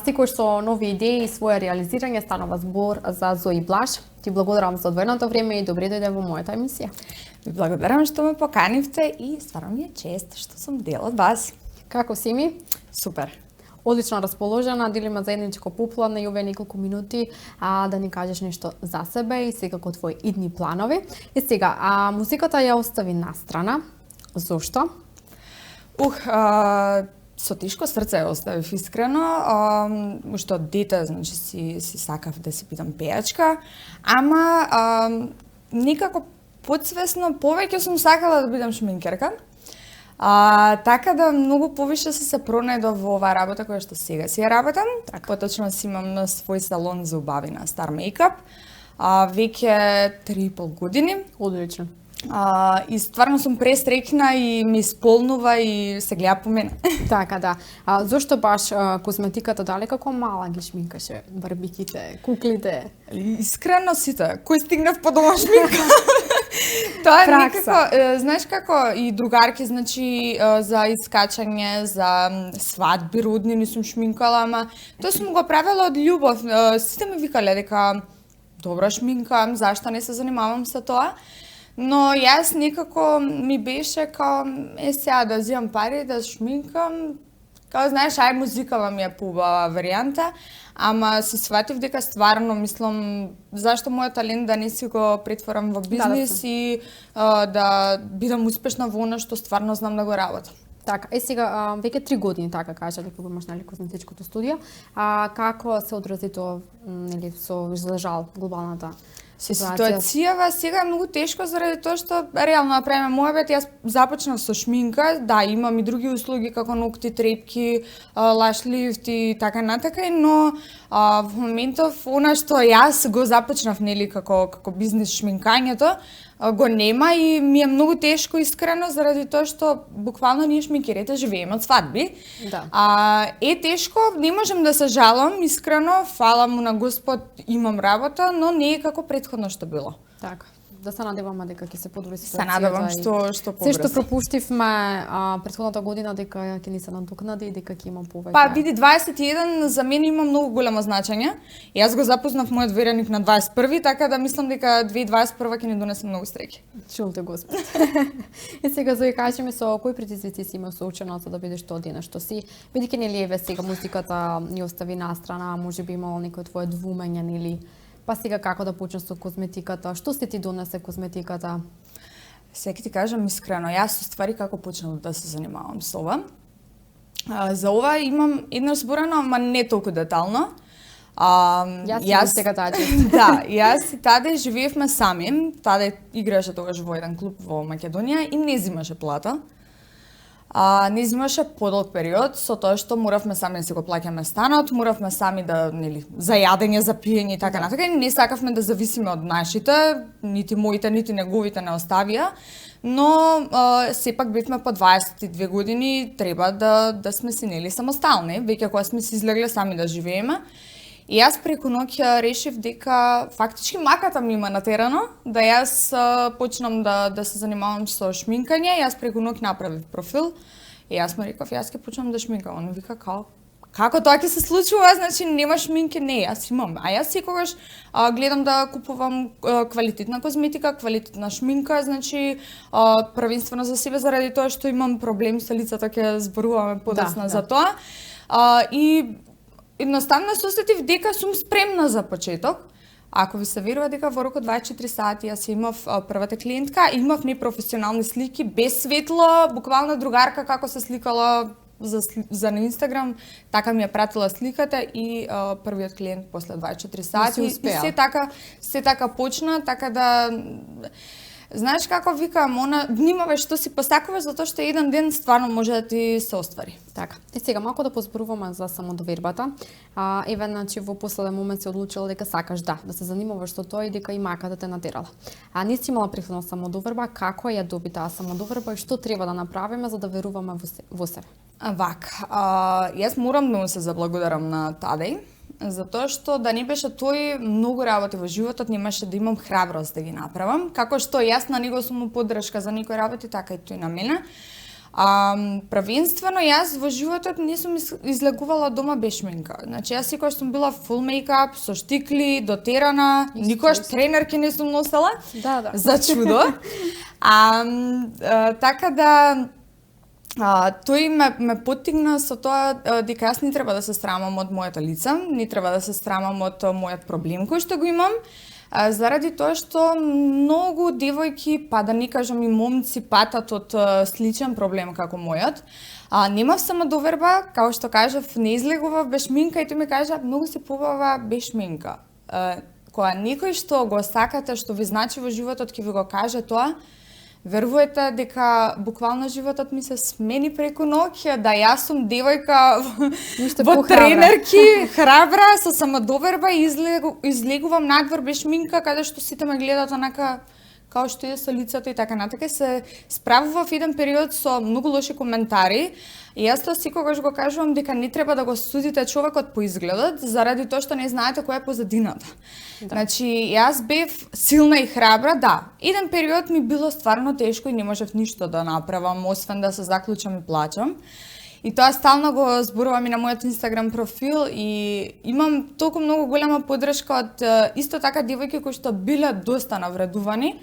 Секој со нови идеи и своје реализирање станува збор за Зои Блаш. Ти благодарам за одвоеното време и добре дојде во мојата емисија. Ви благодарам што ме поканивте и стварно ми е чест што сум дел од вас. Како си ми? Супер. Одлично расположена, делиме заедничко попладне и овие неколку минути да ни кажеш нешто за себе и секако твои идни планови. И сега, музиката ја остави настрана. Зошто? Со тешко срце ја оставив искрено, уште од дете, значи си сакав да си бидам пејачка, ама некако подсвесно повеќе сум сакала да бидам шминкерка. Така да многу повише се пронајдов во оваа работа која што сега си ја работам. Поточно си имам свој салон за убавина Star Makeup. Веќе 3,5 години. Одлично. И стварно сум пресреќна и ми исполнува и се гледа по мене. Така да. Зошто баш козметиката, дали како мала ги шминкаше барбиките, куклите? Искрено сите. Кој стигнав по дома шминка? Тоа е некако, знаеш како и другарки, значи за искачање, за свадби роднини сум шминкала, ама тоа сум го правела од љубов. Сите ми викале дека добра шминкам, зашто не се занимавам со тоа. Но јас некако ми беше као, сега да земам пари, да шминкам, као знаеш, музикава ми е поубава варијанта, ама се сватив дека стварно мислам зашто мојот талент да не си го претворам во бизнис и да бидам успешна во она што стварно знам да го работам. Така, сега веќе 3 години така кажа дека го имаш козметичкото студио. Како се одрази тоа нели со жал глобалната ситуацијава сега е многу тешко заради тоа што реално да правиме мојабет, јас започнав со шминка, да, имам и други услуги како ногти, трепки, лаш лифт и така натака, но во моментов она што јас го започнав нели како бизнис шминкањето, го нема и ми е многу тешко искрено заради тоа што буквално ние шминкерите живееме од свадби. Да. Е тешко, не можам да се жалам, искрено, фала му на Господ, имам работа, но не е како претходно што било. Така. Да се надеваме дека ќе се подобри ситуацијата. Се надевам што побрзо. Се што пропуштивме претходната година дека ќе ни се надокнади и дека ќе има повеќе. Па види 21 за мене има многу големо значење. Јас го запознав мојот вереник на 21, така да мислам дека 2021 ќе ни донесе многу среќа. Чул те Господ. И сега Зои, кажи ми со кои предизвици си има соочена за да бидеш тоа денес што си? Бидејќи нели еве сега музиката ни остави настрана, можеби имало некој твое двумење нели? Па сега како да почнеш со козметиката? Што се ти донесе козметиката? Сега ти кажам искрено, јас ствари како почнав да се занимавам со ова. За ова имам едно зборено, ама не толку детално. Јас сега таде. Да, јас и таде живеевме сами. Таде играше тогаш во еден клуб во Македонија и не земаше плата. Не земаше подолг период, со тоа што моравме сами да си го плаќаме станот, моравме сами да, нели, за јадење, за пиење и така натака. Не сакавме да зависиме од нашите, нити моите, нити неговите не оставија, но сепак бевме по 22 години, треба да сме си нели самостални, веќе кога сме си излегле сами да живееме. И јас преку ноќ решив дека фактички маката ми има натерано, да јас почнам да се занимавам со шминкање. Јас преку ноќ направив профил и јас му реков јас ќе почнам да шминкам. Он вика како тоа ќе се случува, значи нема шминке, не, јас имам. А јас секогаш гледам да купувам квалитетна козметика, квалитетна шминка, значи првенствено за себе заради тоа што имам проблем со лицето, ќе зборуваме подоцна за тоа. И едноставно се осетив дека сум спремна за почеток. Ако ви се верува дека во рок од 24 сати јас имав првата клиентка, имав непрофесионални слики, без светло, буквално другарка како се сликала за на Инстаграм, така ми ја пратила сликата и првиот клиент после 24 сати. И се така почна, така да... Знаеш како викам, внимавај што си посакуваш, затоа што еден ден стварно може да ти се оствари. Така. И сега малку да позборуваме за самодовербата. Еве, значи во последен момент се одлучила дека сакаш да се занимаваш со тоа и дека и маката те натерала. Не си имала претходна самодоверба, како ја доби таа самодоверба и што треба да направиме за да веруваме во себе? Јас морам да му се заблагодарам на Тадеј, затоа што да не беше тој, многу работи во животот немаше да имам храброст да ги направам. Како што јас на него сум му поддршка за некои работи, така и тој на мене. Првенствено јас во животот не сум излегувала дома без шминка. Значи јас секогаш сум била фул мејкап, со штикли, дотерана, никогаш тренерки не сум носела. Да. За чудо. Така да тој ме поттигна со тоа дека јас не треба да се срамам од моето лице, не треба да се срамам од мојот проблем кој што го имам, заради тоа што многу девојки, па да не кажам и момци, патат од сличен проблем како мојот. Немав самодоверба, како што кажав, не излегував без шминка и тој ми кажа многу си побава без шминка. Кога некој што го сакате, што ви значи во животот, ќе ви го каже тоа, верувате дека буквално животот ми се смени преку ноќ, да јас сум девојка во тренерки, храбра, со самодоверба и излегувам надвор без шминка, каде што сите ме гледат онака као што е со лицето и така натака. Се справував еден период со многу лоши коментари и јас тоа секогаш го кажувам дека не треба да го судите човекот по изгледот, заради тоа што не знаете која е позадината. Да. Значи, јас бев силна и храбра, да. Еден период ми било стварно тешко и не можев ништо да направам, освен да се заклучам и плачам. И тоа стално го зборувам и на мојот Инстаграм профил и имам толку многу голема поддршка од исто така девојки кои што биле доста навредувани.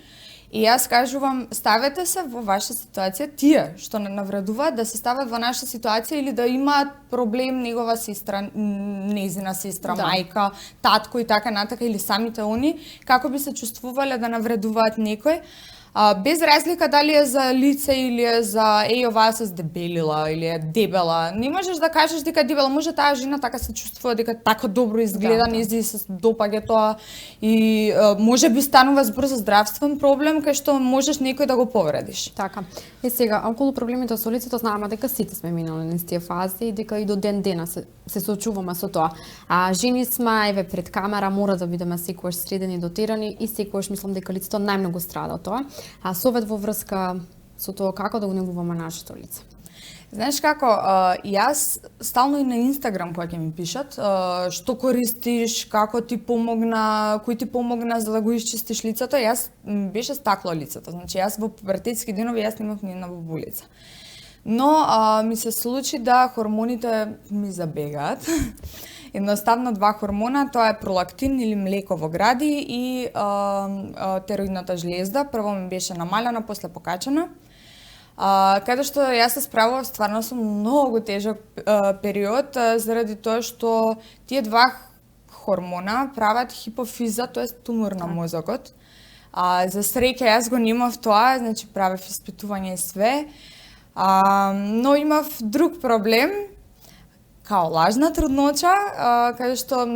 И јас кажувам, ставете се во ваша ситуација, тие што не навредуваат, да се стават во наша ситуација или да имаат проблем негова сестра, незина сестра, да, мајка, татко и така натака, или самите они, како би се чувствувале да навредуваат некој. Без разлика дали е за лице или е за оваа се здебелила или е дебела. Не можеш да кажеш дека е дебела, може таа жена така се чувствува дека така добро изгледа, низи се допаѓа тоа и може би станува збор за здравствен проблем кај што можеш некој да го повредиш. Така. И сега, околу проблемите со лицето знаеме дека сите сме минали низ тие фази и дека и до ден денес се соочуваме со тоа. Жени сме, еве пред камера мора да бидеме секогаш средени, дотирани и секогаш мислам дека лицето најмногу страда од тоа. Совет во врска со тоа како да го негуваме нашето лице. Знаеш како, јас стално и на Инстаграм кога ќе ми пишат, што користиш, како ти помогна, кој ти помогна за да го исчистиш лицето, јас беше стакло лицето. Значи јас во пубертетски денови јас немав ни една бубулица. Но ми се случи да хормоните ми забегаат. Едноставно два хормона, тоа е пролактин или млеко во гради и тероидната жлезда. Прво ми беше намалена, после покачена. Каде што јас се справував стварно со многу тежок период, заради тоа што тие два хормона прават хипофиза, тоа е тумор на мозокот. За среќа јас го немав тоа, значи правев испитување и све. Но имав друг проблем, као лажна трудноча, каде што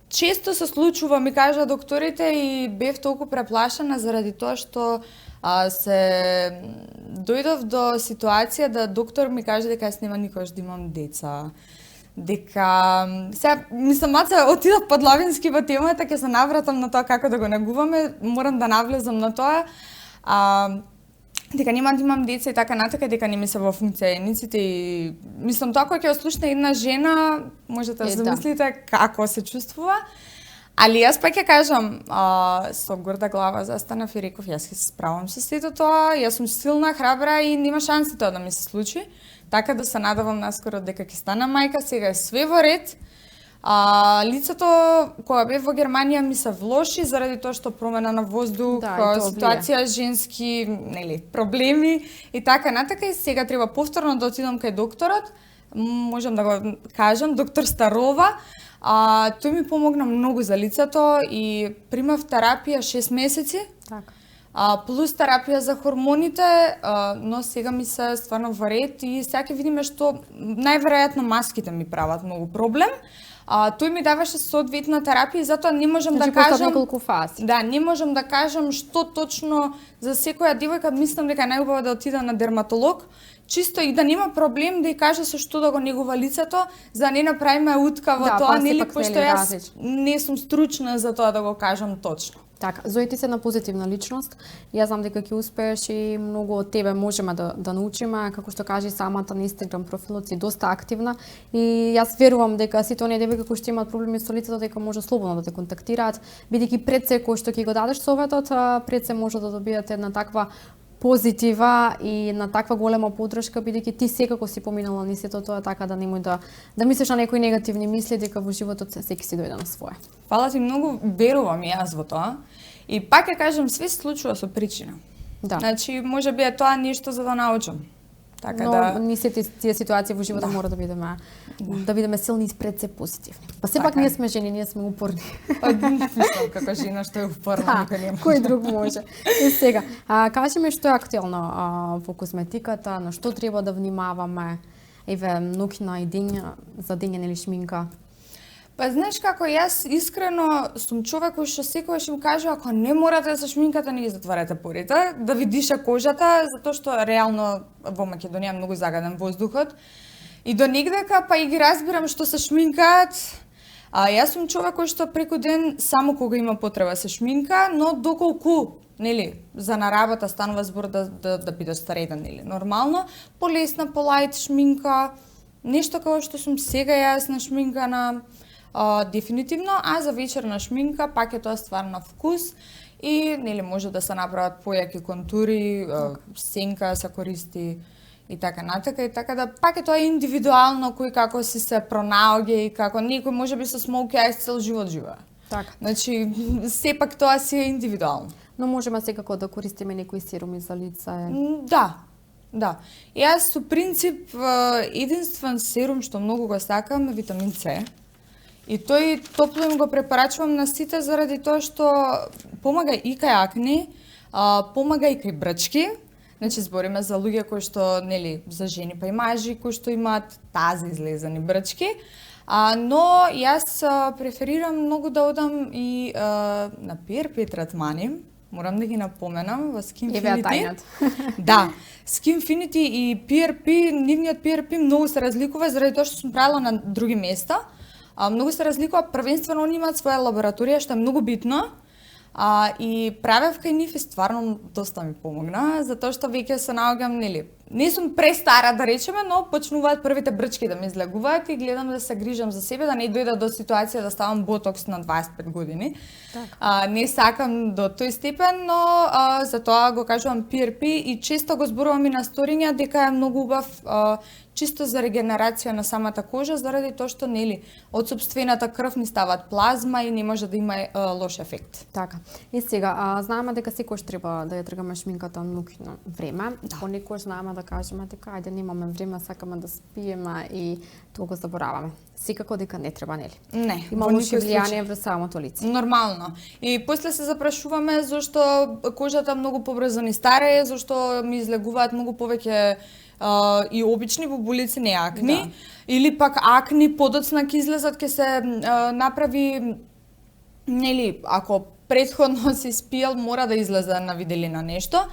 често се случува, ми кажа докторите, и бев толку преплашена заради тоа што се дојдов до ситуација да доктор ми каже дека јас нема никогаш да имам деца. Дека сега мислам маца отидов подлавински во темата, ќе се навратам на тоа како да го негуваме, морам да навлезам на тоа. Дека нема да имам деца и така натака, дека не ми се во функција ениците и мислам тоа кога ќе слушне една жена, можете да замислите како се чувствува. Али јас пак ќе кажам, со горда глава застанав и реков, јас ќе се справам со сето тоа, јас сум силна, храбра и нема шанси тоа да ми се случи. Така да се надевам наскоро дека ќе стана мајка, сега е све во ред. Лицето кога бев во Германија ми се влоши заради тоа што промена на воздух, ситуација женски, нели, проблеми и така натака, и сега треба повторно да отидам кај докторот. Можам да го кажам, доктор Старова. Тој ми помогна многу за лицето и примав терапија 6 месеци. Така. Плюс терапија за хормоните, но сега ми се стварно во ред и сега ќе видиме што најверојатно маските ми прават многу проблем. Тој ми даваше соодветна терапија и затоа не можам да кажам неколку фази. Да, не можам да кажам што точно за секоја девојка, мислам дека најубаво да отиде на дерматолог, чисто и да нема проблем да ја каже со што да го негува лицето, за да не направиме утка во тоа, нели, пошто јас не сум стручна за тоа да го кажам точно. Така, Зои, ти се една позитивна личност. Јас знам дека ќе успееш и многу од тебе можеме да научиме, како што кажи самата на Инстаграм профилот си доста активна и јас верувам дека сите оние девојки кои што имаат проблеми со лицето дека може слободно да те контактираат, бидејќи пред секој што ќе го дадеш советот, пред се може да добиете една таква позитива и на таква голема подршка, бидејќи ти секако си поминала низ сето тоа, така да немој да мислиш на некои негативни мисли, дека во животот секи си дојде на свое. Фала ти многу, верувам и јас во тоа. И пак ја кажам, све се случува со причина. Да. Значи, може би е тоа нешто за да научам. Така но да ние сите тие ситуации во животот мора да бидеме силни и спред се позитивни. Па сепак ние сме жени, ние сме упорни. Мислам како жена што е упорна, никој нема. Кој друг може. И сега, кажи ми што е актуелно во козметиката, на што треба да внимаваме, еве ноќна и ден за дење или шминка. Па знаеш како, јас искрено сум човек кој што секогаш им кажува ако не морате да се шминкате, не ги затварате порите, да ви диша кожата, затоа што реално во Македонија е многу загаден воздухот. И до негдека па и ги разбирам што се шминкаат. Јас сум човек кој што преку ден само кога има потреба се шминка, но доколку нели за на работа станува збор да бидеш стареден или нормално, полесна, полајт шминка, нешто како што сум сега јас на шминкана. Дефинитивно, а за вечерна шминка пак е тоа ствар на вкус и нели може да се направат појаки контури, сенка се користи и така натака, и така да пак е тоа индивидуално кој како си се пронаоѓа и како некој можеби со смоуки ајс цел живот живее. Така. Значи сепак тоа си е индивидуално. Но можеме секако да користиме некои серуми за лице. Да. Јас со принцип единствен серум што многу го сакам е витамин С. И тој топло им го препорачувам на сите заради тоа што помага и кај акне, помага и кај брчки. Значи збориме за луѓе кои што нели за жени па и мажи кои што имаат тази излезани брчки. Но јас преферирам многу да одам и на PRP третмани. Морам да ги напоменам во Skinfinity. Да, Skinfinity и PRP, нивниот PRP многу се разликува заради тоа што сум правила на други места. Многу се разликува, првенствено они имаат своја лабораторија, што е многу битно. И правев кај нив и стварно доста ми помогна, затоа што веќе се наоѓам, нели, не сум престара да речеме, но почнуваат првите брчки да ме излегуваат и гледам да се грижам за себе, да не дојда до ситуација да ставам ботокс на 25 години. Не сакам до тој степен, но затоа го кажувам PRP и често го зборувам и на сториња дека е многу убав чисто за регенерација на самата кожа, заради тоа што нели од сопствената крв ни стават плазма и не може да има лош ефект. Така. И сега, знаеме дека секојаш треба да ја тргаме шминката ноќно време. Понекогаш знаеме да кажеме дека ајде немаме време, сакаме да спиеме и тоа го забораваме. Секако дека не треба, нели? Не. Има лоши влијание врз самото лице. Нормално. И после се запрашуваме зошто кожата многу побрзо ни старее, зошто ми излегуваат многу повеќе и обични бубулици, не акни, да. Или пак акни подоцна ќе излезат, ќе се направи, нели, ако претходно си спиел, мора да излезе на виделина нешто.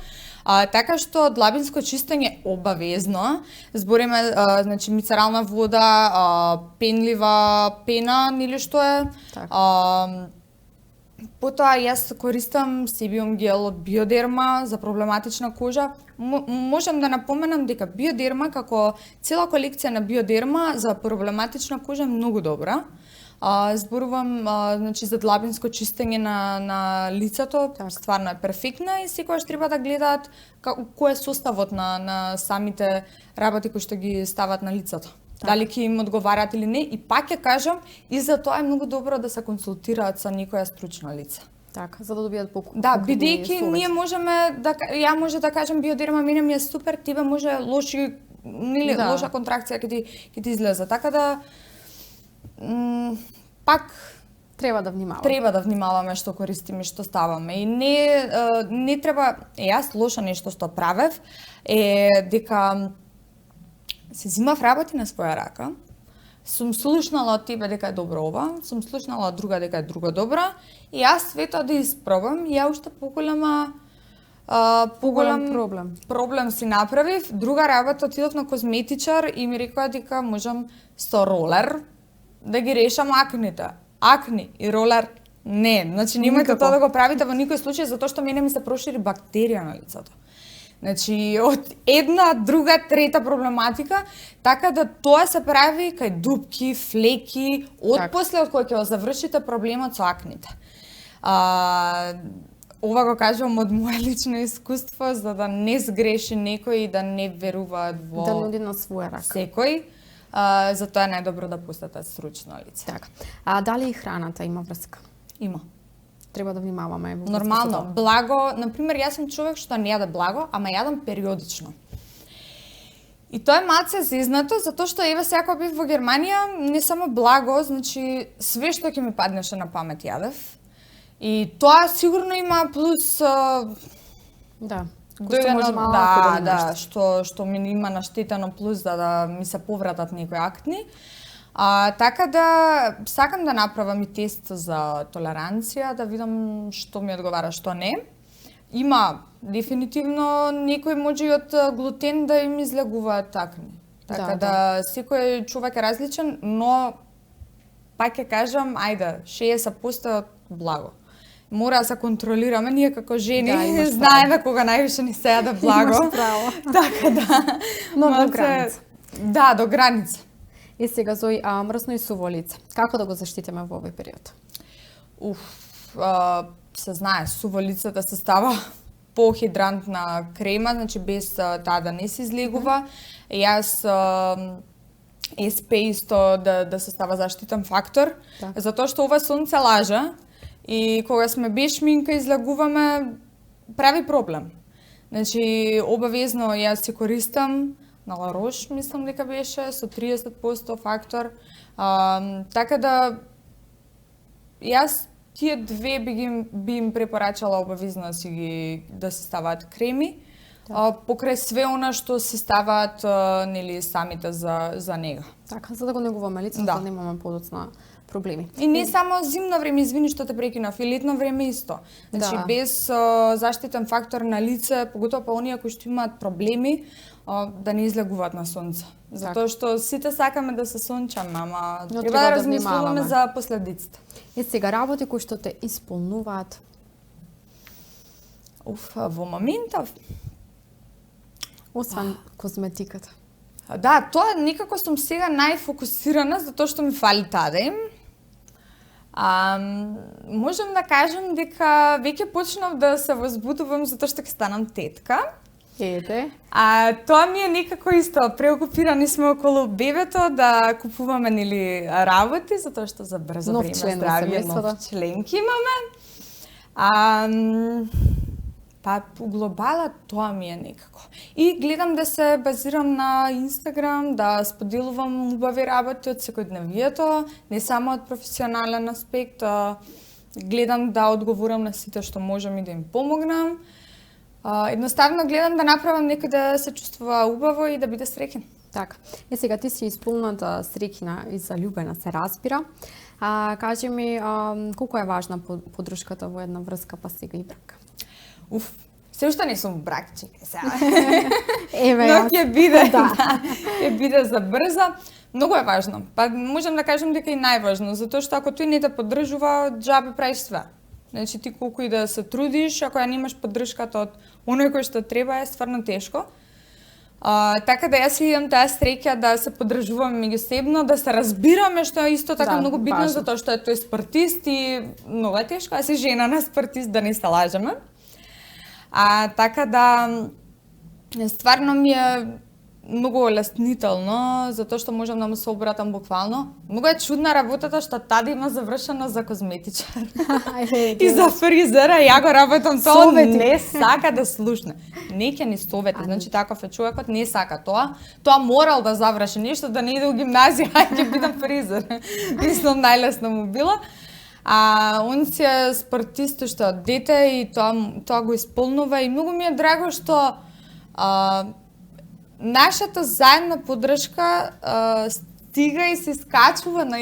Така што длабинско чистење обавезно, збориме, значи мицерална вода, пенлива пена, нели што е. Потоа јас користам Sebium гел од Биодерма за проблематична кожа. Можам да напоменам дека Биодерма како цела колекција на Биодерма за проблематична кожа е многу добра. Зборувам значи за длабинско чистење на лицето, стварно е перфектна и секогаш треба да гледаат кој е составот на самите работи кои што ги стават на лицето. Дали ќе им одговараат или не, и пак ќе кажам, и за тоа е многу добро да се консултираат со некоја стручно лице. Така, за да добијат покупни. Да, бидејќи ние можеме да ја може да кажам Биодерма мене ми е супер, тебе може лоши нели лоша контракција ќе ти излезе. Така да пак треба да внимаваме. Треба да внимаваме што користиме, што ставаме. И не треба, јас лошо нешто што правев е дека се зимав работи на своја рака, сум слушнала од тебе дека е добро ова, сум слушнала од друга дека е друго добро, и јас све тоа да испробам, и ја уште поголем проблем си направив. Друга работа, отидов на козметичар и ми рекоа дека можам со ролер да ги решам акните. Акни и ролер не, значи немојте тоа да го правите во никој случај, затоа што мене ми се прошири бактерија на лицето. Значи, од една, друга, трета проблематика, така да тоа се прави кај дупки, флеки, од после од кој ќе го завршите проблемот со акните. ова го кажувам од мое лично искуство, за да не сгреши некој и да не веруваат во Да нуди на своја рака. секој. Затоа е најдобро да постатат стручно лице. Така. А дали и храната има врска? Има. Треба да внимаваме во врска со Нормално, тоа. благо, например, јас сум човек што не јаде благо, ама јадам периодично. И тоа е малце зизнато, затоа што еве сега кога бев во Германија, не само благо, значи све што ќе ми паднеше на памет јадев. И тоа сигурно има плюс Да. дојдено, малку да, што ми има наштетено плюс да ми се повратат некои актни. Така да сакам да направам и тест за толеранција, да видам што ми одговара, што не. Има дефинитивно некој може и од глутен да им излегуваат акни. Така да секој човек е различен, но пак ќе кажам, ајде, 60% од благо. Мора да се контролираме, ние како жени знаеме кога највише ни се јаде благо. Имаш право. Така да. Но до граница. Да, до граница. И сега Зои, мрсно и суво лице. Како да го заштитиме во овој период? Се знае, суво лицето се става по хидрантна крема, значи без таа да не се излегува. Јас СП исто да се става заштитен фактор, затоа што ова сонце лажа и кога сме без шминка излегуваме, прави проблем. Значи, обавезно јас си користам на La Roche, мислам дека беше, со 30% фактор. Така да, јас тие две би им препорачала обавезно да се ставаат креми, покрај све она што се ставаат нели самите за нега. Така, за да го негуваме лицето, да немаме подоцна проблеми. И не само зимно време, извини што те прекинав, и летно време исто. Значи без заштитен фактор на лице, поготоа па оние кои што имаат проблеми, да не излегуваат на сонце. Затоа што сите сакаме да се сончаме, ама треба да размислуваме за последиците. И сега работи кои што те исполнуваат? Во моментов освен козметиката. Да, тоа некако сум сега најфокусирана затоа што ми фали таа да им. Можам да кажам дека веќе почнав да се возбудувам затоа што ќе станам тетка. Ете. Тоа ми е некако исто, преокупирани сме околу бебето да купуваме нели работи затоа што за брзо време здравје нов членки имаме. Па по глобала тоа ми е некако. И гледам да се базирам на Инстаграм, да споделувам убави работи од секојдневието, не само од професионален аспект, гледам да одговорам на сите што можам и да им помогнам. Едноставно гледам да направам некој да се чувствува убаво и да биде среќен. Така. И сега ти си исполната среќна и заљубена, се разбира. Кажи ми, колку е важна поддршката во една врска, па сега и брак? Се уште не сум брак, чекај сега. Еве, но ќе биде, ќе биде за брзо. Многу е важно. Па можам да кажам дека и најважно, затоа што ако тој не те поддржува, џабе правиш све. Значи ти колку и да се трудиш, ако ја немаш поддршката од оној кој што треба, е стварно тешко. Така да јас имам таа среќа да се поддржуваме меѓусебно, да се разбираме, што е исто така многу битно, затоа што е тој спортист и многу е тешко, а си жена на спортист, да не се лажеме. Така да, стварно ми е многу олеснително, затоа што можам да му се обратам буквално. Многу е чудна работата што таде има завршено за козметичар и за фризера, ја го работам тоа, не сака да слушне. Не ќе ни совети, значи таков е човекот, не сака тоа. Тоа морал да заврши нешто, да не иде у гимназија, ќе бидам фризер. Мислам, најлесно му било. Он си е спортист што од дете и тоа го исполнува и многу ми е драго што нашата заедна поддршка стига и се скачува на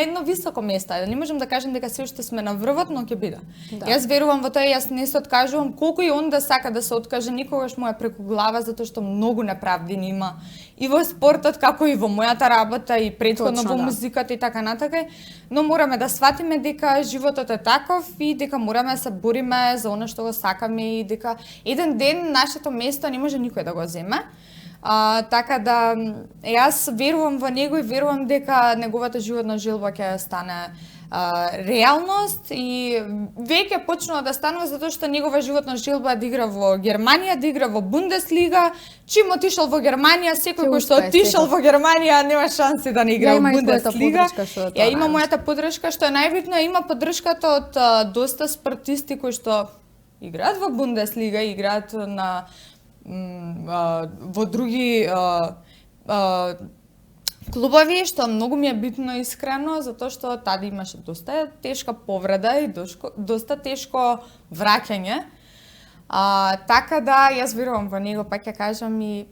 едно високо место. Не можам да кажам дека се уште сме на врвот, но ќе биде. Јас верувам во тоа, јас не се откажувам, колку и он да сака да се откаже, никогаш му е преку глава, затоа што многу неправди има и во спортот, како и во мојата работа, и претходно во музиката и така натака. Но мораме да сватиме дека животот е таков и дека мораме да се бориме за она што го сакаме и дека еден ден нашето место не може никој да го земе. Така да, јас верувам во него и верувам дека неговата животна желба ќе стане реалност и веќе почнува да станува затоа што негова животна желба е да игра во Германија, да игра во Бундеслига. Чим отишол во Германија, секој кој што отишол во Германија нема шанси да не игра во Бундеслига. Ја има мојата поддршка што е најбитно, има поддршката од доста спортисти кои што играат во Бундеслига, играат на во други клубови, што многу ми е битно искрено, затоа што таде имаше доста тешка повреда и доста тешко враќање. Така да, јас верувам во него, пак ќе кажам и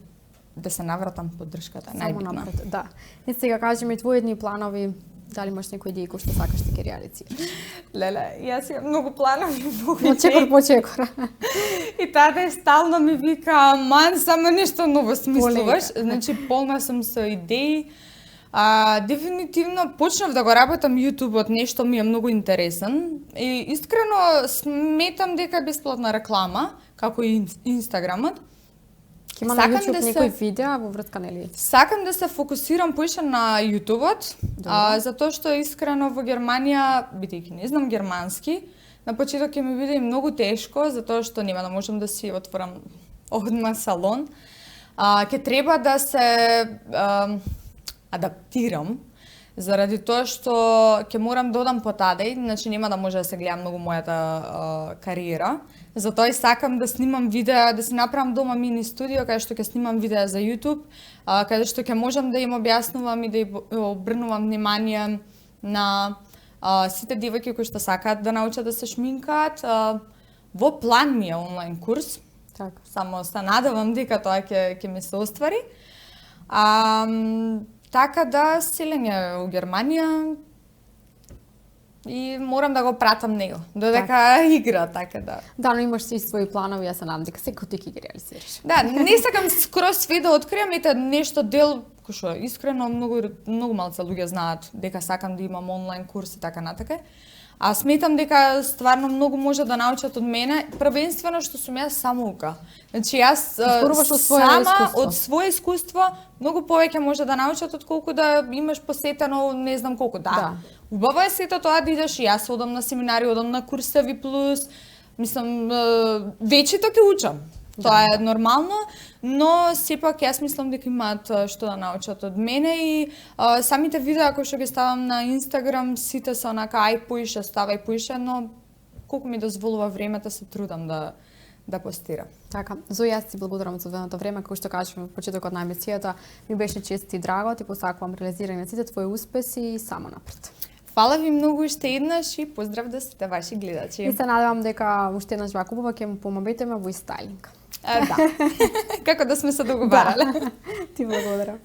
да се навратам поддршката, најбитна. Само напред, да. И сега кажи ми твои едни планови, дали имаш некои идеи кои што сакаш да ги реализираш? Леле, јас имам многу планови, многу идеи. Чекор по чекор. И таде стално ми вика, ман, само нешто ново смислуваш. Значи, полна сум со идеи. Дефинитивно почнав да го работам YouTube-от, нешто ми е многу интересен. И искрено сметам дека е бесплатна реклама, како и Инстаграмот. Ќе има на YouTube некои видеа во врска, нели? Сакам да се фокусирам поише на YouTube-от, затоа што искрено во Германија, бидејќи не знам германски, на почеток ќе ми биде многу тешко, затоа што нема да можам да си отворам одма салон. Ќе треба да се адаптирам, заради тоа што ќе морам да одам потаде, значи нема да може да се гледа многу мојата кариера. Затоа и сакам да снимам видеа, да си направам дома мини студио каде што ќе снимам видеа за YouTube, каде што ќе можам да им објаснувам и да им обрнувам внимание на сите девојки кои што сакаат да научат да се шминкаат. Во план ми е онлайн курс. Така. Само се надевам дека тоа ќе ми се оствари. Така да, селење во Германија и морам да го пратам него, додека игра, така да. Да, но имаш си своји планови, јас се надам дека секој ти ги реализираш. Да, не сакам скроз све да откриам, ете нешто дел, кој што искрено многу малце луѓе знаат дека сакам да имам онлайн курс и така натака. А сметам дека стварно многу може да научат од мене, првенствено што сум јас самоука. Значи јас сама од свое искуство многу повеќе може да научат отколку да имаш посетено не знам колку. Да. Убаво е сето тоа да идеш, јас одам на семинари, одам на курсеви плюс, мислам вечето ќе учам. Тоа е нормално, но сепак јас мислам дека имаат што да научат од мене и самите видеа кои што ги ставам на Инстаграм, сите се онака ај поише, ставај поише, но колку ми дозволува времето се трудам да постирам. Така, Зоја, јас ти благодарам за одвоеното време, како што кажувам во почетокот на емисијата, ми беше чест и драго, ти посакувам реализирање на сите твои успеси и само напред. Фала ви многу уште еднаш и поздрав до сите ваши гледачи. И се надевам дека уште еднаш вака убава ќе му помабетеме во истайлинг. Да. Како да сме се договарале. Да. Ти благодарам.